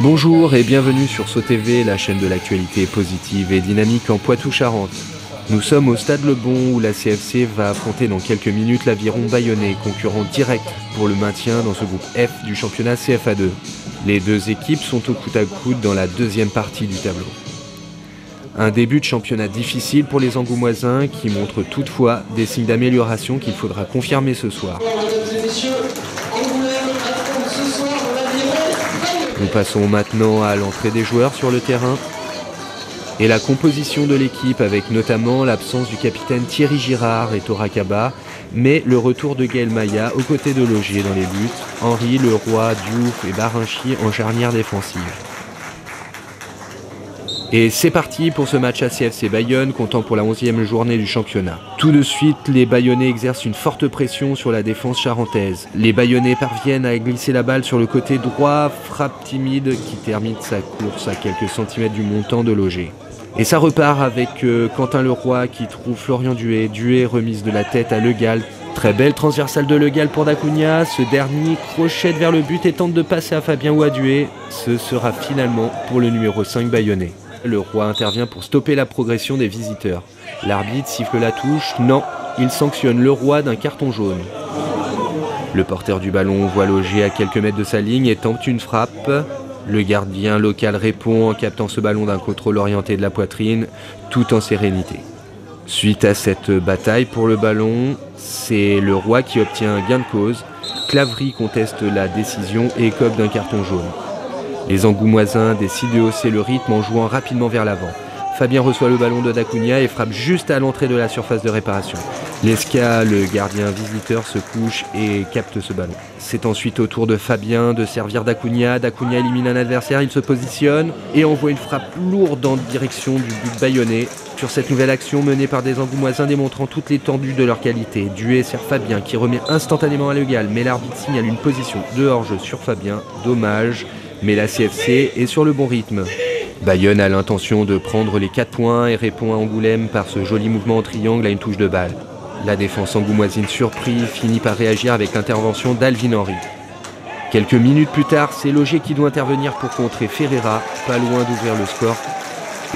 Bonjour et bienvenue sur SoTV, la chaîne de l'actualité positive et dynamique en Poitou-Charentes. Nous sommes au Stade Le Bon où la CFC va affronter dans quelques minutes l'Aviron Bayonnais, concurrent direct pour le maintien dans ce groupe F du championnat CFA2. Les deux équipes sont au coude à coude dans la deuxième partie du tableau. Un début de championnat difficile pour les Angoumoisins qui montrent toutefois des signes d'amélioration qu'il faudra confirmer ce soir. Nous passons maintenant à l'entrée des joueurs sur le terrain et la composition de l'équipe avec notamment l'absence du capitaine Thierry Girard et Torakaba, mais le retour de Gaël Maya aux côtés de Logier dans les buts, Henry, Leroy, Diouf et Barinchi en charnière défensive. Et c'est parti pour ce match ACFC Bayonne, comptant pour la 11e journée du championnat. Tout de suite, les Bayonnais exercent une forte pression sur la défense charentaise. Les Bayonnais parviennent à glisser la balle sur le côté droit, frappe timide qui termine sa course à quelques centimètres du montant de Logier. Et ça repart avec Quentin Leroy qui trouve Florian Duet. Duet remise de la tête à Le Gall. Très belle transversale de Le Gall pour Dacunha. Ce dernier crochette vers le but et tente de passer à Fabien ou à Duet. Ce sera finalement pour le numéro 5 bayonnais. Le Roi intervient pour stopper la progression des visiteurs. L'arbitre siffle la touche. Non, il sanctionne le Roi d'un carton jaune. Le porteur du ballon voit Logier à quelques mètres de sa ligne et tente une frappe. Le gardien local répond en captant ce ballon d'un contrôle orienté de la poitrine, tout en sérénité. Suite à cette bataille pour le ballon, c'est le Roi qui obtient un gain de cause. Claverie conteste la décision et écope d'un carton jaune. Les Angoumoisins décident de hausser le rythme en jouant rapidement vers l'avant. Fabien reçoit le ballon de Dacunha et frappe juste à l'entrée de la surface de réparation. Lesca, le gardien visiteur, se couche et capte ce ballon. C'est ensuite au tour de Fabien de servir Dacunha. Dacunha élimine un adversaire, il se positionne et envoie une frappe lourde en direction du but bayonnais. Sur cette nouvelle action menée par des Angoumoisins démontrant toute l'étendue de leur qualité, Duet sert Fabien qui remet instantanément à Le Gall, mais l'arbitre signale une position de hors-jeu sur Fabien. Dommage. Mais la CFC est sur le bon rythme. Bayonne a l'intention de prendre les 4 points et répond à Angoulême par ce joli mouvement en triangle à une touche de balle. La défense angoumoisine surprise finit par réagir avec l'intervention d'Alvin Henry. Quelques minutes plus tard, c'est Logier qui doit intervenir pour contrer Ferreira, pas loin d'ouvrir le score.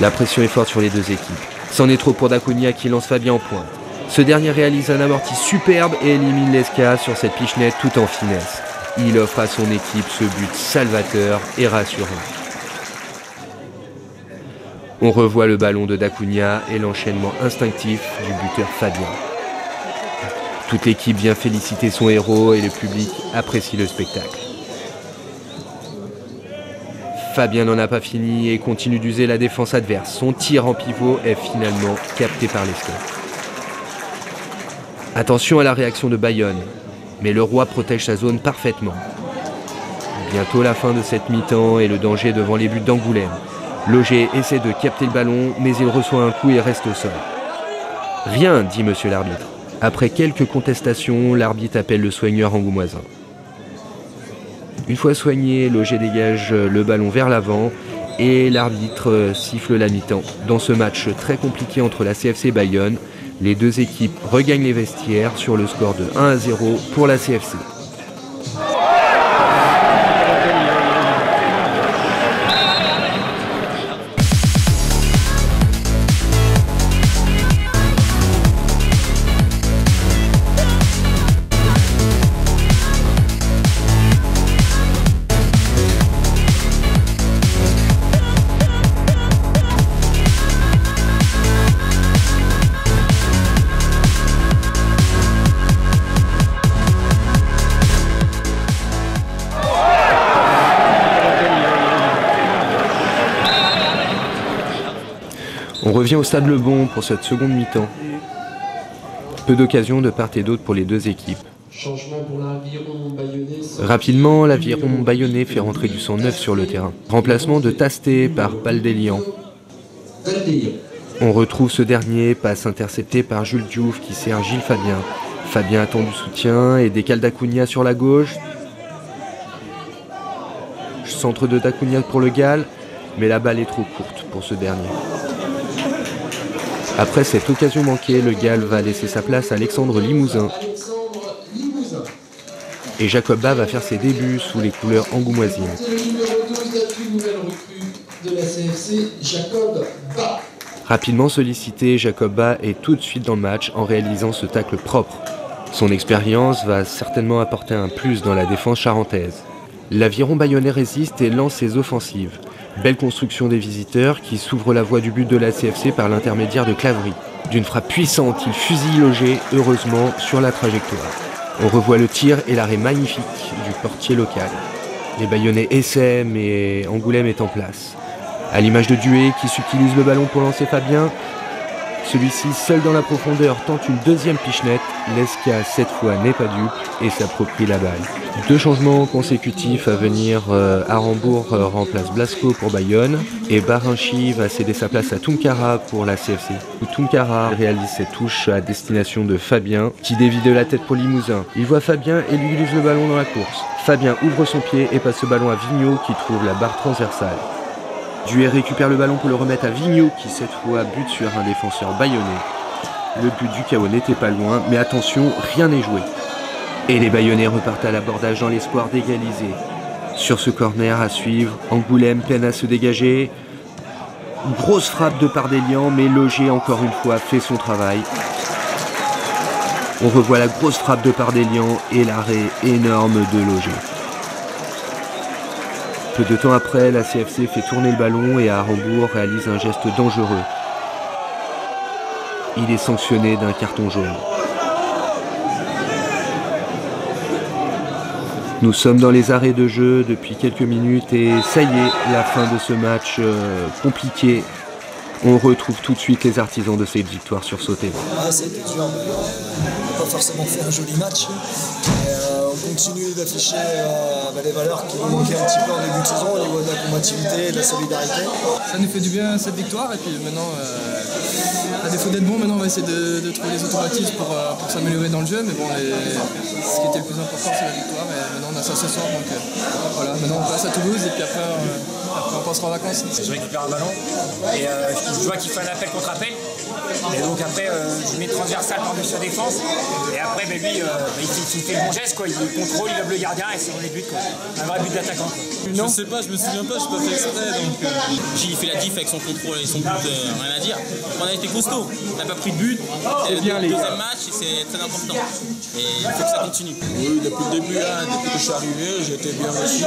La pression est forte sur les deux équipes. C'en est trop pour Dacunha qui lance Fabien en pointe. Ce dernier réalise un amorti superbe et élimine Lesca sur cette pichenette tout en finesse. Il offre à son équipe ce but salvateur et rassurant. On revoit le ballon de Dacunha et l'enchaînement instinctif du buteur Fabien. Toute l'équipe vient féliciter son héros et le public apprécie le spectacle. Fabien n'en a pas fini et continue d'user la défense adverse. Son tir en pivot est finalement capté par Lesca. Attention à la réaction de Bayonne. Mais le Roi protège sa zone parfaitement. Bientôt la fin de cette mi-temps et le danger devant les buts d'Angoulême. Logier essaie de capter le ballon, mais il reçoit un coup et reste au sol. Rien, dit monsieur l'arbitre. Après quelques contestations, l'arbitre appelle le soigneur angoumoisin. Une fois soigné, Logier dégage le ballon vers l'avant et l'arbitre siffle la mi-temps. Dans ce match très compliqué entre la CFC et Bayonne, les deux équipes regagnent les vestiaires sur le score de 1-0 pour la CFC. On revient au Stade Le Bon pour cette seconde mi-temps. Peu d'occasions de part et d'autre pour les deux équipes. Rapidement, l'Aviron Bayonnais fait rentrer du sang neuf sur le terrain. Remplacement de Tasté par Baldélian. On retrouve ce dernier, passe interceptée par Jules Diouf qui sert Gilles Fabien. Fabien attend du soutien et décale Dacunha sur la gauche. Centre de Dacunha pour Le Gall, mais la balle est trop courte pour ce dernier. Après cette occasion manquée, Le Gall va laisser sa place à Alexandre Limousin. Et Jacob Bas va faire ses débuts sous les couleurs angoumoisines. la CFC, Jacob Ba. Rapidement sollicité, Jacob Ba est tout de suite dans le match en réalisant ce tacle propre. Son expérience va certainement apporter un plus dans la défense charentaise. L'aviron bayonnais résiste et lance ses offensives. Belle construction des visiteurs qui s'ouvrent la voie du but de la CFC par l'intermédiaire de Claverie. D'une frappe puissante, il fusille Loger, heureusement, sur la trajectoire. On revoit le tir et l'arrêt magnifique du portier local. Les Bayonnais essaient, mais Angoulême est en place. À l'image de Dué qui subtilise le ballon pour lancer Fabien, celui-ci, seul dans la profondeur, tente une deuxième pichenette. Lesca, cette fois, n'est pas dupe et s'approprie la balle. 2 changements consécutifs à venir. Arambourg remplace Blasco pour Bayonne et Barinchi va céder sa place à Tunkara pour la CFC. Tunkara réalise cette touche à destination de Fabien qui dévie de la tête pour Limousin. Il voit Fabien et lui glisse le ballon dans la course. Fabien ouvre son pied et passe ce ballon à Vigneault qui trouve la barre transversale. Duet récupère le ballon pour le remettre à Vigneault qui cette fois bute sur un défenseur bayonnais. Le but du chaos n'était pas loin, mais attention, rien n'est joué. Et les Bayonnais repartent à l'abordage dans l'espoir d'égaliser. Sur ce corner à suivre, Angoulême peine à se dégager. Une grosse frappe de Pardélian, mais Loger encore une fois fait son travail. On revoit la grosse frappe de Pardélian et l'arrêt énorme de Loger. Peu de temps après, la CFC fait tourner le ballon et Arambourg réalise un geste dangereux. Il est sanctionné d'un carton jaune. Nous sommes dans les arrêts de jeu depuis quelques minutes et ça y est, la fin de ce match compliqué. On retrouve tout de suite les artisans de cette victoire sursautée. C'était dur, on n'a pas forcément fait un joli match. On continue d'afficher les valeurs qui nous manquaient un petit peu en début de saison au niveau de la combativité et de la solidarité. Ça nous fait du bien cette victoire et puis maintenant, à défaut d'être bon, maintenant on va essayer de trouver les automatismes pour s'améliorer dans le jeu. Mais bon, ce qui était le plus important c'est la victoire et maintenant on a ça ce soir. Donc voilà, maintenant on passe à Toulouse et puis après on passera en vacances. Je récupère un ballon et je vois qu'il fait un appel contre appel. Et donc après je mets transversal par-dessus la défense et après lui il fait le bon geste quoi. Il contrôle, il lève le gardien et c'est dans les buts quoi. Un vrai but d'attaquant. Je sais pas, je me souviens pas, je n'ai pas fait exprès donc Gilles fait la diff avec son contrôle et son but, rien à dire. On a été costaud, on n'a pas pris de but, c'est le deuxième match et c'est très important. Et il faut que ça continue. Oui, depuis le début, depuis que je suis arrivé, j'ai été bien reçu.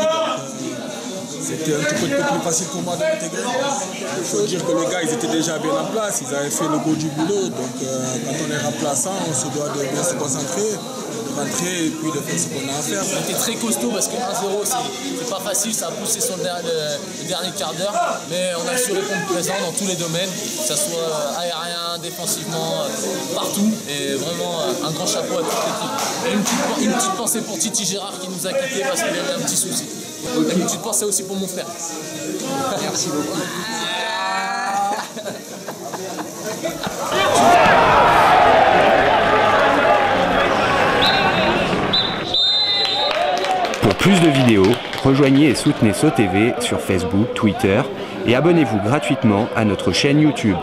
C'était un tout petit peu plus facile pour moi de m'intégrer. Il faut dire que les gars, ils étaient déjà bien en place, ils avaient fait le gros du boulot. Donc quand on est remplaçant, on se doit de bien se concentrer, de rentrer et puis de faire ce qu'on a à faire. On était très costaud parce que 1-0, c'est pas facile, ça a poussé sur le dernier quart d'heure. Mais on a su répondre présent dans tous les domaines, que ce soit aérien, défensivement, partout. Et vraiment un grand chapeau à toute l'équipe. Et une petite pensée pour Titi Gérard qui nous a quittés parce qu'il avait un petit souci. Et une petite pensée aussi pour mon frère. Merci beaucoup. Pour plus de vidéos, rejoignez et soutenez SauTV sur Facebook, Twitter et abonnez-vous gratuitement à notre chaîne YouTube.